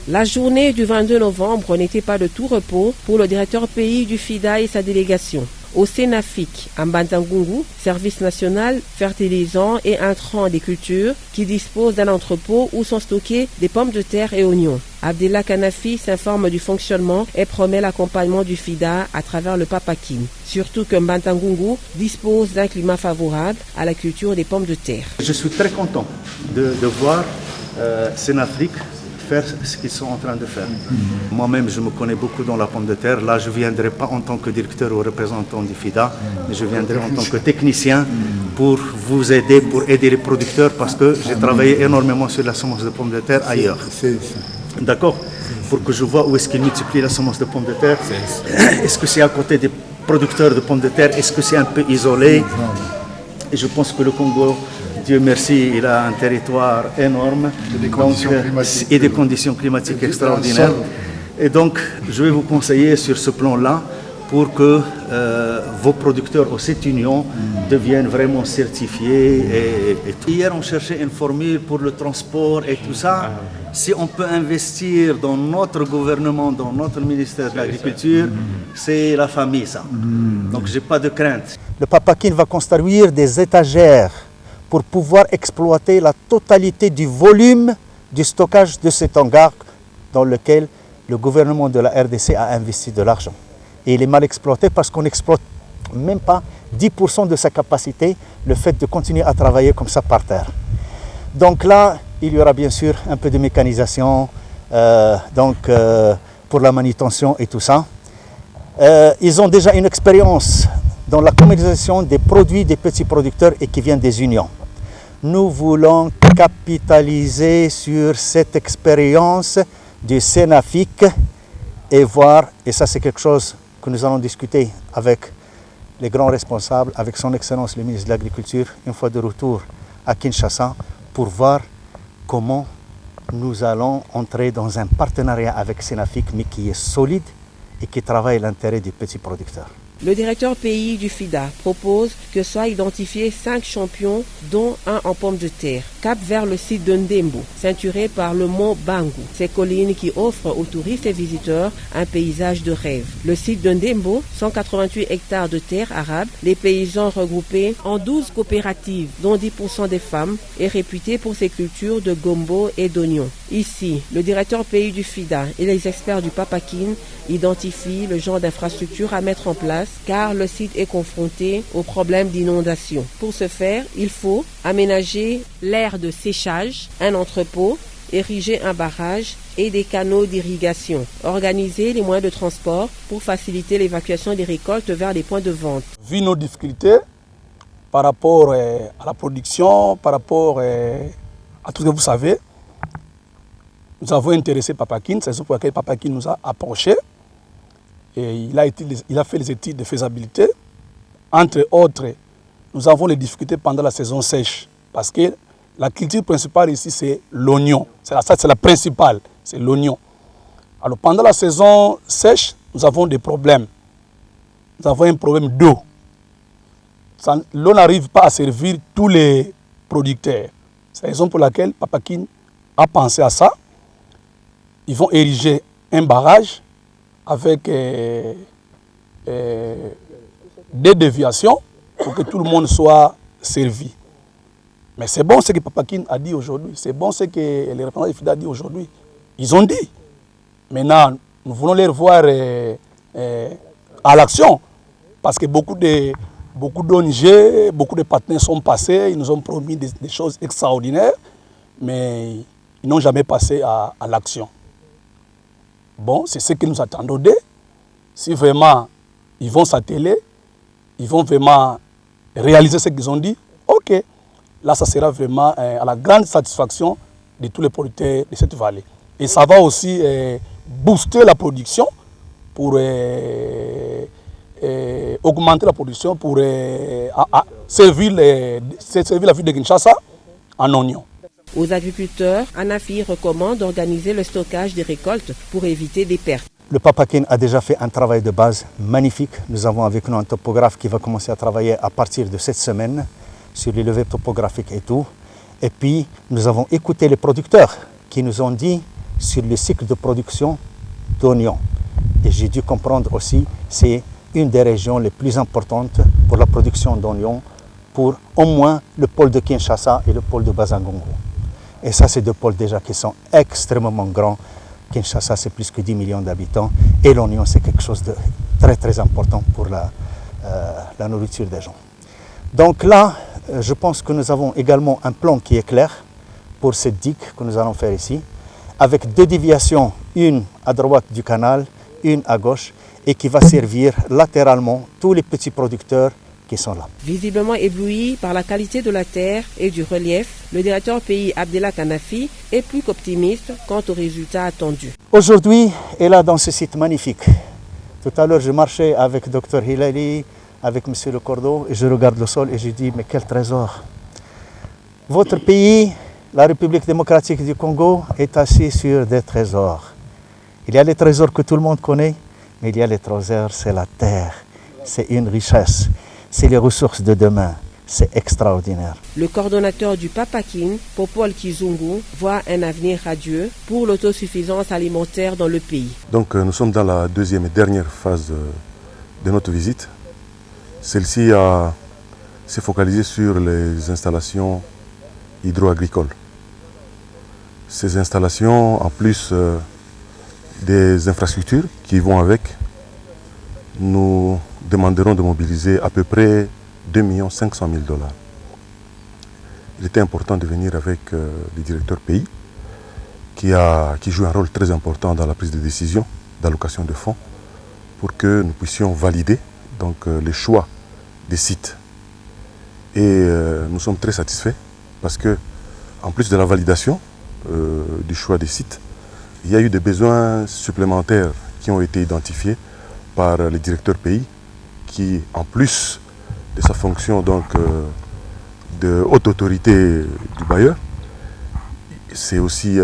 La journée du 22 novembre n'était pas de tout repos pour le directeur pays du FIDA et sa délégation. Au Sénafic, à Mbantangungu, service national fertilisant et intrants des cultures, qui dispose d'un entrepôt où sont stockées des pommes de terre et oignons. Abdellah Kanafi s'informe du fonctionnement et promet l'accompagnement du FIDA à travers le Papakine. Surtout que Mbantangungu dispose d'un climat favorable à la culture des pommes de terre. Je suis très content de voir Sénafic faire ce qu'ils sont en train de faire. Moi-même, je me connais beaucoup dans la pomme de terre. Là, je ne viendrai pas en tant que directeur ou représentant du FIDA, mais je viendrai en tant que technicien pour vous aider, pour aider les producteurs, parce que j'ai travaillé énormément sur la semence de pommes de terre ailleurs. D'accord? Pour que je vois où est-ce qu'ils multiplient la semence de pommes de terre. Est-ce que c'est à côté des producteurs de pommes de terre? Est-ce que c'est un peu isolé? Et je pense que le Congo, Dieu merci, il a un territoire énorme et des conditions climatiques extraordinaires. Et donc, je vais vous conseiller sur ce plan-là pour que vos producteurs au cette union deviennent vraiment certifiés. Et tout. Hier, on cherchait une formule pour le transport et tout ça. Si on peut investir dans notre gouvernement, dans notre ministère de l'Agriculture, c'est la famille, ça. Donc, je n'ai pas de crainte. Le Papakine va construire des étagères pour pouvoir exploiter la totalité du volume du stockage de cet hangar dans lequel le gouvernement de la RDC a investi de l'argent. Et il est mal exploité parce qu'on n'exploite même pas 10% de sa capacité, le fait de continuer à travailler comme ça par terre. Donc là, il y aura bien sûr un peu de mécanisation pour la manutention et tout ça. Ils ont déjà une expérience dans la commercialisation des produits des petits producteurs et qui viennent des unions. Nous voulons capitaliser sur cette expérience du Sénafic et voir, et ça c'est quelque chose que nous allons discuter avec les grands responsables, avec son Excellence le ministre de l'Agriculture, une fois de retour à Kinshasa, pour voir comment nous allons entrer dans un partenariat avec Sénafic, mais qui est solide et qui travaille l'intérêt du petit producteur. Le directeur pays du FIDA propose que soient identifiés 5 champions, dont un en pommes de terre. Cap vers le site de Ndembo, ceinturé par le mont Bangu. Ces collines qui offrent aux touristes et visiteurs un paysage de rêve. Le site de Ndembo, 188 hectares de terre arable, les paysans regroupés en 12 coopératives, dont 10% des femmes, est réputé pour ses cultures de gombo et d'oignons. Ici, le directeur pays du FIDA et les experts du Papakine identifient le genre d'infrastructure à mettre en place car le site est confronté aux problèmes d'inondation. Pour ce faire, il faut aménager l'aire de séchage, un entrepôt, ériger un barrage et des canaux d'irrigation, organiser les moyens de transport pour faciliter l'évacuation des récoltes vers les points de vente. Vu nos difficultés par rapport à la production, par rapport à tout ce que vous savez, nous avons intéressé Papakine, c'est pour laquelle Papakine nous a approchés. Et il a fait les études de faisabilité. Entre autres, nous avons les difficultés pendant la saison sèche. Parce que la culture principale ici, c'est l'oignon. C'est la principale, c'est l'oignon. Alors pendant la saison sèche, nous avons des problèmes. Nous avons un problème d'eau. L'eau n'arrive pas à servir tous les producteurs. C'est la raison pour laquelle Papakine a pensé à ça. Ils vont ériger un barrage avec des déviations pour que tout le monde soit servi. Mais c'est bon ce que Papakine a dit aujourd'hui, c'est bon ce que les représentants du FIDA ont dit aujourd'hui. Ils ont dit. Maintenant, nous voulons les voir à l'action, parce que beaucoup d'ONG, beaucoup de partenaires sont passés, ils nous ont promis des choses extraordinaires, mais ils n'ont jamais passé à l'action. Bon, c'est ce que nous attendons d'eux. Si vraiment ils vont s'atteler, ils vont vraiment réaliser ce qu'ils ont dit, ok. Là, ça sera vraiment à la grande satisfaction de tous les producteurs de cette vallée. Et ça va aussi booster la production pour augmenter la production pour servir la ville de Kinshasa en oignons. Aux agriculteurs, Anafi recommande d'organiser le stockage des récoltes pour éviter des pertes. Le Papakine a déjà fait un travail de base magnifique. Nous avons avec nous un topographe qui va commencer à travailler à partir de cette semaine sur les levées topographiques et tout. Et puis, nous avons écouté les producteurs qui nous ont dit sur le cycle de production d'oignons. Et j'ai dû comprendre aussi, c'est une des régions les plus importantes pour la production d'oignons, pour au moins le pôle de Kinshasa et le pôle de Bazangongo. Et ça, c'est deux pôles déjà qui sont extrêmement grands. Kinshasa, c'est plus que 10 millions d'habitants. Et l'oignon, c'est quelque chose de très, très important pour la nourriture des gens. Donc là, je pense que nous avons également un plan qui est clair pour cette digue que nous allons faire ici, avec deux déviations, une à droite du canal, une à gauche, et qui va servir latéralement tous les petits producteurs qui sont là. Visiblement ébloui par la qualité de la terre et du relief, le directeur pays Abdellah Kanafi est plus qu'optimiste quant aux résultats attendus. Aujourd'hui, et là dans ce site magnifique, tout à l'heure je marchais avec Dr Hilali, avec M. Le Cordeau, et je regarde le sol et je dis, mais quel trésor! Votre pays, la République démocratique du Congo, est assis sur des trésors. Il y a les trésors que tout le monde connaît, mais il y a les trésors, c'est la terre, c'est une richesse, c'est les ressources de demain, c'est extraordinaire. Le coordonnateur du Papakine, Popol Kizungu, voit un avenir radieux pour l'autosuffisance alimentaire dans le pays. Donc nous sommes dans la deuxième et dernière phase de notre visite. Celle-ci s'est focalisée sur les installations hydro-agricoles. Ces installations, en plus des infrastructures qui vont avec, nous demanderons de mobiliser à peu près 2 500 000 $. Il était important de venir avec le directeur pays qui joue un rôle très important dans la prise de décision d'allocation de fonds pour que nous puissions valider donc, les choix des sites. Et nous sommes très satisfaits parce que, en plus de la validation du choix des sites, il y a eu des besoins supplémentaires qui ont été identifiés par le directeur pays qui, en plus de sa fonction donc, de haute autorité du bailleur, c'est aussi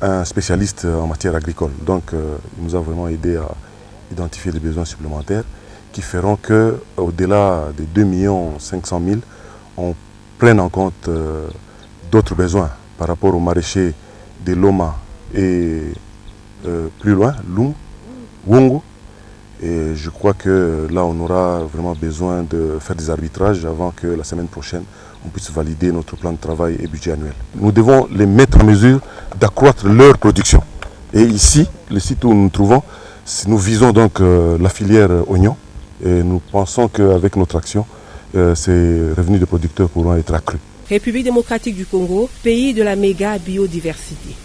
un spécialiste en matière agricole. Donc il nous a vraiment aidé à identifier les besoins supplémentaires qui feront qu'au-delà des 2 500 000, on prenne en compte d'autres besoins par rapport aux maraîchers de Loma et plus loin, Wungu. Et je crois que là, on aura vraiment besoin de faire des arbitrages avant que la semaine prochaine, on puisse valider notre plan de travail et budget annuel. Nous devons les mettre en mesure d'accroître leur production. Et ici, le site où nous nous trouvons, nous visons donc la filière oignon. Et nous pensons qu'avec notre action, ces revenus de producteurs pourront être accrus. République démocratique du Congo, pays de la méga biodiversité.